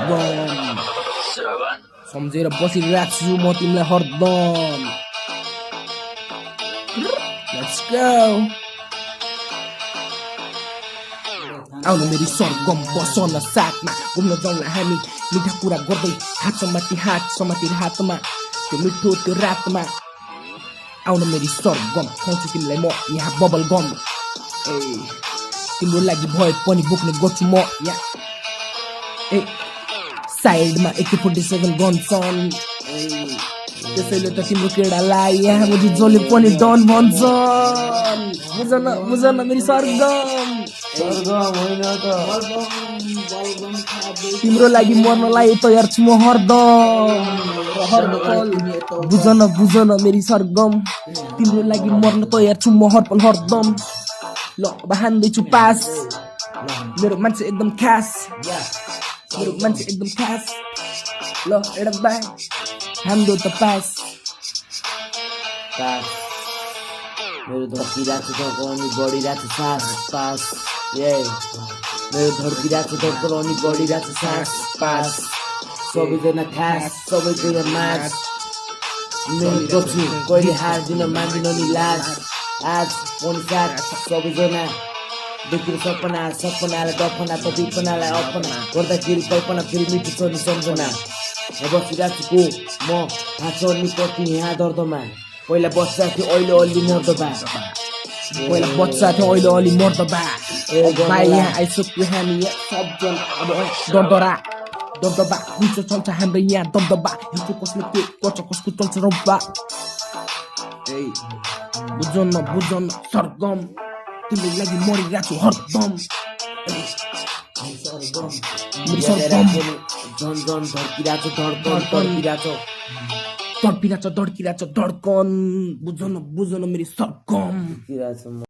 सरगम सम्झेर बसिरहेको छु म तिमीलाई हरदम लेट्स गो आउनु मेरी सरगम बसन साथमा घुम्न जाउँला हामी मिठा कुरा गर्दै हात समाती हातमा त्यो मिठो त्यो रातमा आउनु मेरी सरगम खुवाउँछु तिमीलाई म यहाँ बबल गम ए तिम्रो लागि भए पनि बोक्ने गर्छु म यहाँ ए साइडमा AK-47 गन छन् त्यसैले त तिम्रो केडालाई यहाँ मुझे जसले पनि डन भन्छन् बुझन मेरी सरगम होइन त तिम्रो लागि मर्नलाई तयार छु म हरदम बुझन मेरी सरगम तिम्रो लागि मर्न तयार छु म हरपल हरदम ल अब हान्दैछु पास मेरो मान्छे एकदम खास ल एडा बाई हाम्रो त पास मेरो धड्किरहेको छ अनि बढिरहेको छ पास मेरो धड्किरहेको छ अनि बढिरहेको छ पास सबैजना खास सबैजना मास मेरो पछि कहिले हार्दिन मान्दिन नि लाज आज पनि साथ सबैजना देखेर सपनालाई दफना त विपनालाई अपना गर्दाखेरि कल्पना फेरि मिठो छ नि सम्झना बसिरहेको छु म थाहा छ नि कति यहाँ दर्दमा पहिला बच्चा थियो अहिले अलि मर्द बा यहाँ आइसक्यो हामी सबजना अब दबदबा हुन्छ चल्छ हाम्रो यहाँ दबदबा हिजो कसले के गर्छ कसको चल्छ रब्बा बुझन सरगम तिम्रो लागि मरिरहेको छु हरदम झन धड्किरहेको धड्किरहेको धड्कन बुझन मेरी सरगम